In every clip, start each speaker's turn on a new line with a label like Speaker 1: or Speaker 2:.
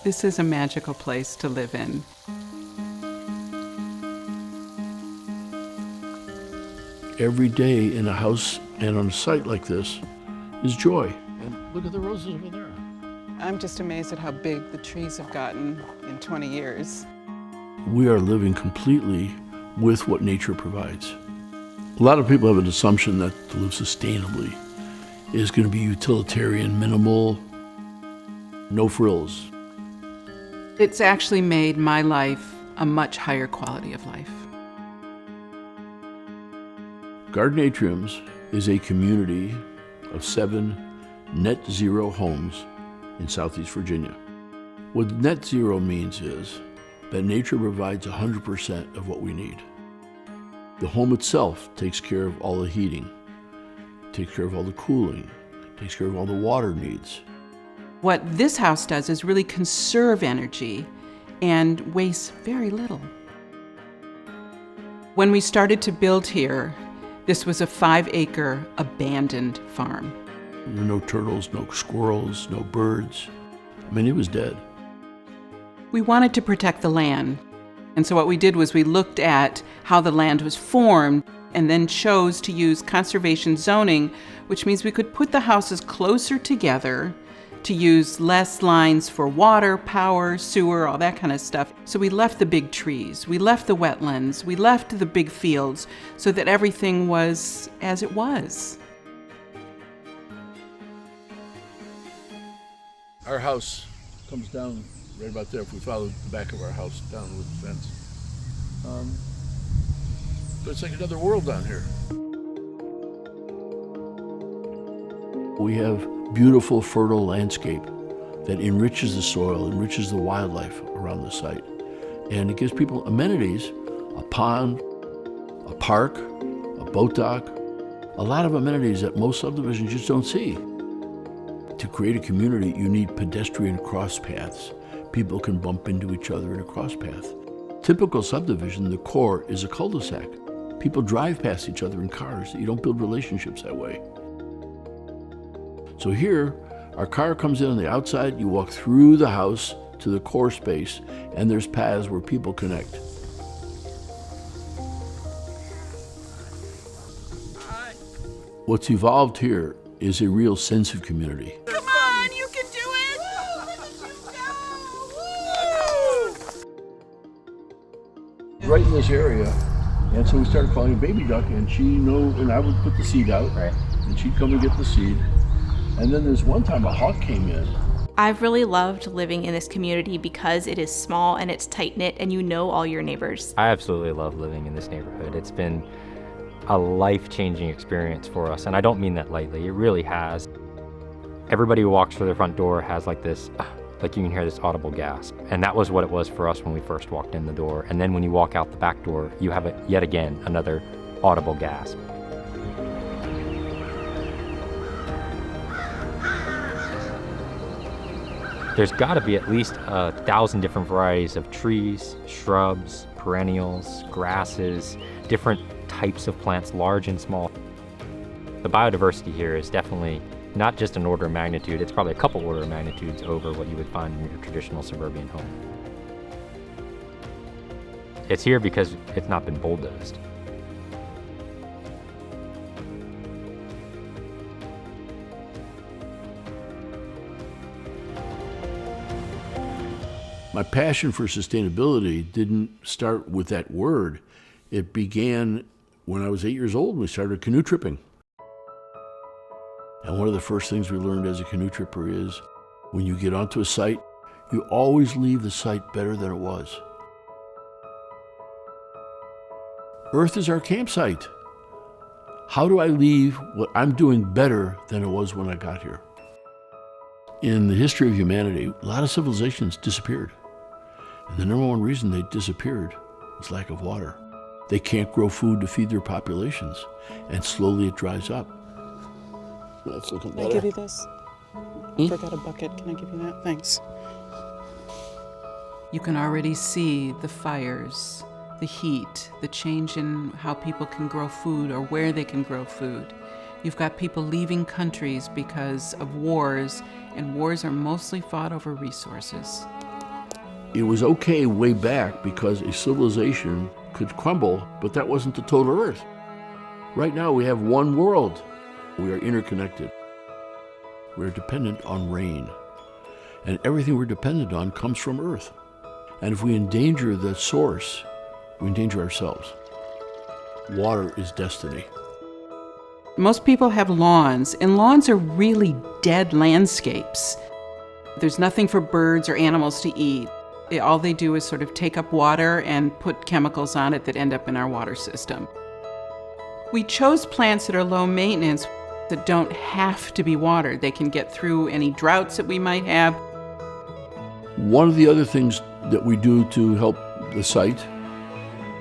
Speaker 1: This is a magical place to live in.
Speaker 2: Every day in a house and on a site like this is joy. And look at the roses over there.
Speaker 1: I'm just amazed at how big the trees have gotten in 20 years.
Speaker 2: We are living completely with what nature provides. A lot of people have an assumption that to live sustainably is going to be utilitarian, minimal, no frills.
Speaker 1: It's actually made my life a much higher quality of life.
Speaker 2: Garden Atriums is a community of 7 net zero homes in Southeast Virginia. What net zero means is that nature provides 100% of what we need. The home itself takes care of all the heating, takes care of all the cooling, takes care of all the water needs.
Speaker 1: What this house does is really conserve energy and waste very little. When we started to build here, this was a 5-acre abandoned farm.
Speaker 2: There were no turtles, no squirrels, no birds. I mean, it was dead.
Speaker 1: We wanted to protect the land. And so what we did was we looked at how the land was formed and then chose to use conservation zoning, which means we could put the houses closer together to use less lines for water, power, sewer, all that kind of stuff. So we left the big trees, we left the wetlands, we left the big fields so that everything was as it was.
Speaker 2: Our house comes down right about there if we follow the back of our house down with the fence. So it's like another world down here. We have beautiful, fertile landscape that enriches the soil, enriches the wildlife around the site. And it gives people amenities, a pond, a park, a boat dock, a lot of amenities that most subdivisions just don't see. To create a community, you need pedestrian cross paths. People can bump into each other in a cross path. Typical subdivision, the core is a cul-de-sac. People drive past each other in cars. You don't build relationships that way. So here, our car comes in on the outside, you walk through the house to the core space, and there's paths where people connect. What's evolved here is a real sense of community.
Speaker 1: Come on, you can do it!
Speaker 2: Right in this area, and so we started calling her Baby Duck, and she knew, and I would put the seed out, right, and she'd come and get the seed. And then there's one time a hawk came in.
Speaker 3: I've really loved living in this community because it is small and it's tight-knit and you know all your neighbors.
Speaker 4: I absolutely love living in this neighborhood. It's been a life-changing experience for us, and I don't mean that lightly. It really has. Everybody who walks through the front door has like this, like you can hear this audible gasp. And that was what it was for us when we first walked in the door. And then when you walk out the back door, you have yet again another audible gasp. There's got to be at least 1,000 different varieties of trees, shrubs, perennials, grasses, different types of plants, large and small. The biodiversity here is definitely not just an order of magnitude, it's probably a couple order of magnitudes over what you would find in your traditional suburban home. It's here because it's not been bulldozed.
Speaker 2: My passion for sustainability didn't start with that word. It began when I was 8 years old and we started canoe tripping. And one of the first things we learned as a canoe tripper is when you get onto a site, you always leave the site better than it was. Earth is our campsite. How do I leave what I'm doing better than it was when I got here? In the history of humanity, a lot of civilizations disappeared. And the number one reason they disappeared was lack of water. They can't grow food to feed their populations, and slowly it dries up. That's looking better.
Speaker 1: Can I give you this? I forgot a bucket. Can I give you that? Thanks. You can already see the fires, the heat, the change in how people can grow food or where they can grow food. You've got people leaving countries because of wars, and wars are mostly fought over resources.
Speaker 2: It was okay way back because a civilization could crumble, but that wasn't the total Earth. Right now we have one world. We are interconnected. We're dependent on rain. And everything we're dependent on comes from Earth. And if we endanger the source, we endanger ourselves. Water is destiny.
Speaker 1: Most people have lawns, and lawns are really dead landscapes. There's nothing for birds or animals to eat. All they do is sort of take up water and put chemicals on it that end up in our water system. We chose plants that are low maintenance, that don't have to be watered. They can get through any droughts that we might have.
Speaker 2: One of the other things that we do to help the site,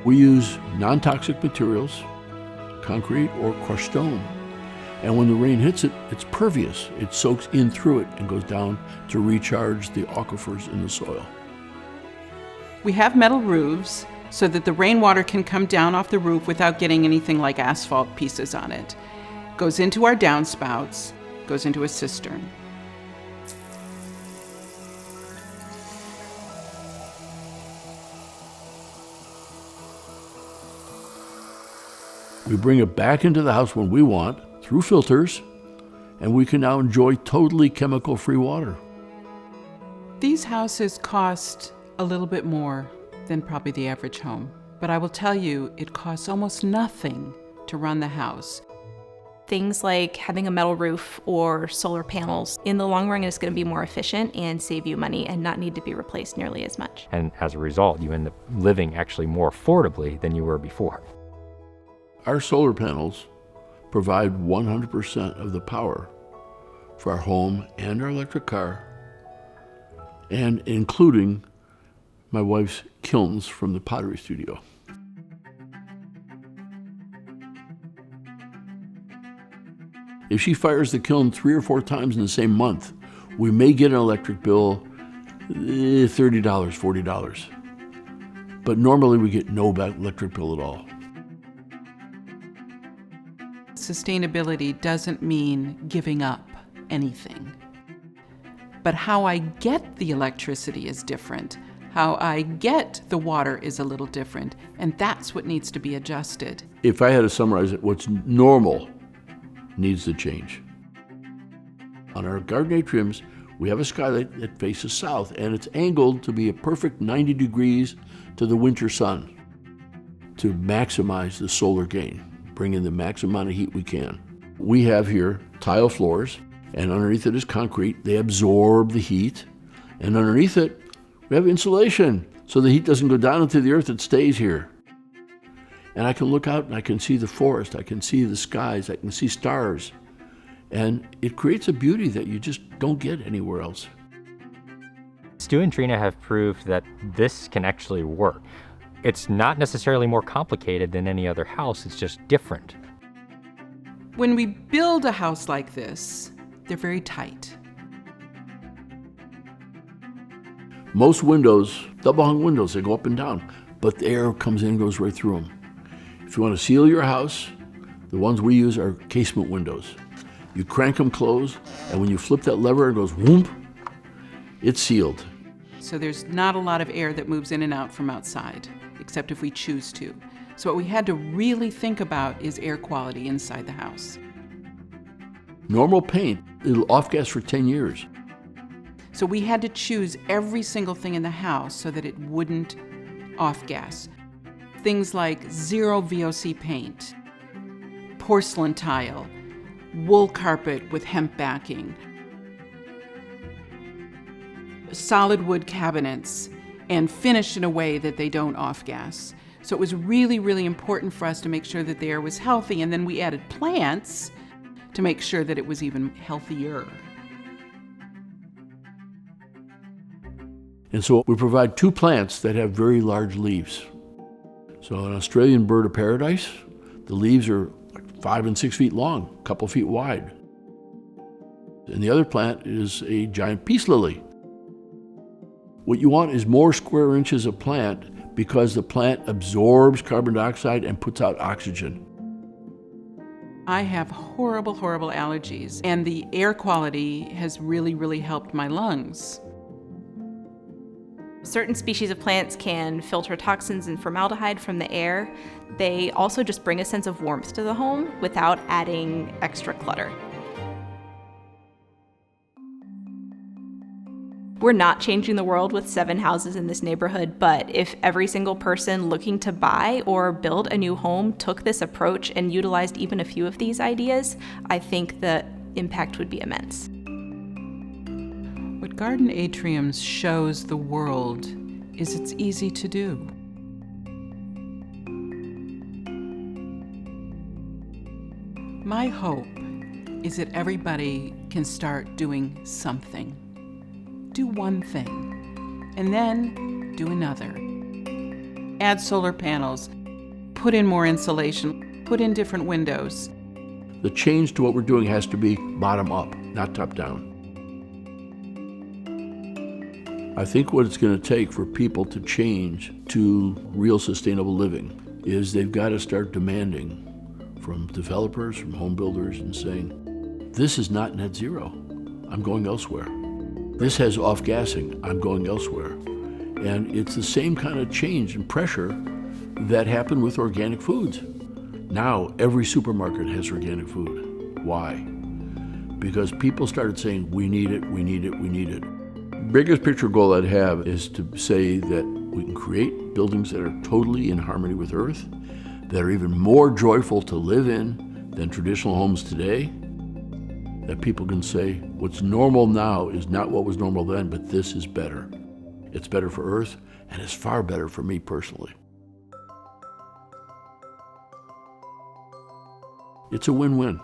Speaker 2: we use non-toxic materials, concrete or crushed stone. And when the rain hits it, it's pervious. It soaks in through it and goes down to recharge the aquifers in the soil.
Speaker 1: We have metal roofs so that the rainwater can come down off the roof without getting anything like asphalt pieces on it. Goes into our downspouts, goes into a cistern.
Speaker 2: We bring it back into the house when we want, through filters, and we can now enjoy totally chemical-free water.
Speaker 1: These houses cost a little bit more than probably the average home, but I will tell you, it costs almost nothing to run the house.
Speaker 3: Things like having a metal roof or solar panels, in the long run, is going to be more efficient and save you money and not need to be replaced nearly as much.
Speaker 4: And as a result, you end up living actually more affordably than you were before.
Speaker 2: Our solar panels provide 100% of the power for our home and our electric car, and including my wife's kilns from the pottery studio. If she fires the kiln 3 or 4 times in the same month, we may get an electric bill, $30, $40. But normally we get no electric bill at all.
Speaker 1: Sustainability doesn't mean giving up anything. But how I get the electricity is different. How I get the water is a little different, and that's what needs to be adjusted.
Speaker 2: If I had to summarize it, what's normal needs to change. On our garden atriums, we have a skylight that faces south, and it's angled to be a perfect 90 degrees to the winter sun to maximize the solar gain, bring in the maximum amount of heat we can. We have here tile floors, and underneath it is concrete. They absorb the heat, and underneath it, we have insulation, so the heat doesn't go down into the earth, it stays here. And I can look out and I can see the forest, I can see the skies, I can see stars. And it creates a beauty that you just don't get anywhere else.
Speaker 4: Stu and Trina have proved that this can actually work. It's not necessarily more complicated than any other house, it's just different.
Speaker 1: When we build a house like this, they're very tight.
Speaker 2: Most windows, double-hung windows, they go up and down, but the air comes in and goes right through them. If you want to seal your house, the ones we use are casement windows. You crank them closed, and when you flip that lever, it goes whoomp, it's sealed.
Speaker 1: So there's not a lot of air that moves in and out from outside, except if we choose to. So what we had to really think about is air quality inside the house.
Speaker 2: Normal paint, it'll off-gas for 10 years.
Speaker 1: So we had to choose every single thing in the house so that it wouldn't off-gas. Things like zero VOC paint, porcelain tile, wool carpet with hemp backing, solid wood cabinets, and finished in a way that they don't off-gas. So it was really, really important for us to make sure that the air was healthy, and then we added plants to make sure that it was even healthier.
Speaker 2: And so we provide 2 plants that have very large leaves. So an Australian bird of paradise, the leaves are like 5 and 6 feet long, a couple feet wide. And the other plant is a giant peace lily. What you want is more square inches of plant because the plant absorbs carbon dioxide and puts out oxygen.
Speaker 1: I have horrible, horrible allergies, and the air quality has really, really helped my lungs.
Speaker 3: Certain species of plants can filter toxins and formaldehyde from the air. They also just bring a sense of warmth to the home without adding extra clutter. We're not changing the world with 7 houses in this neighborhood, but if every single person looking to buy or build a new home took this approach and utilized even a few of these ideas, I think the impact would be immense.
Speaker 1: What Garden Atriums shows the world is it's easy to do. My hope is that everybody can start doing something. Do one thing, and then do another. Add solar panels, put in more insulation, put in different windows.
Speaker 2: The change to what we're doing has to be bottom up, not top down. I think what it's going to take for people to change to real sustainable living is they've got to start demanding from developers, from home builders, and saying, this is not net zero. I'm going elsewhere. This has off-gassing. I'm going elsewhere. And it's the same kind of change and pressure that happened with organic foods. Now, every supermarket has organic food. Why? Because people started saying, we need it, we need it, we need it. Biggest picture goal I'd have is to say that we can create buildings that are totally in harmony with Earth, that are even more joyful to live in than traditional homes today, that people can say, what's normal now is not what was normal then, but this is better. It's better for Earth, and it's far better for me personally. It's a win-win.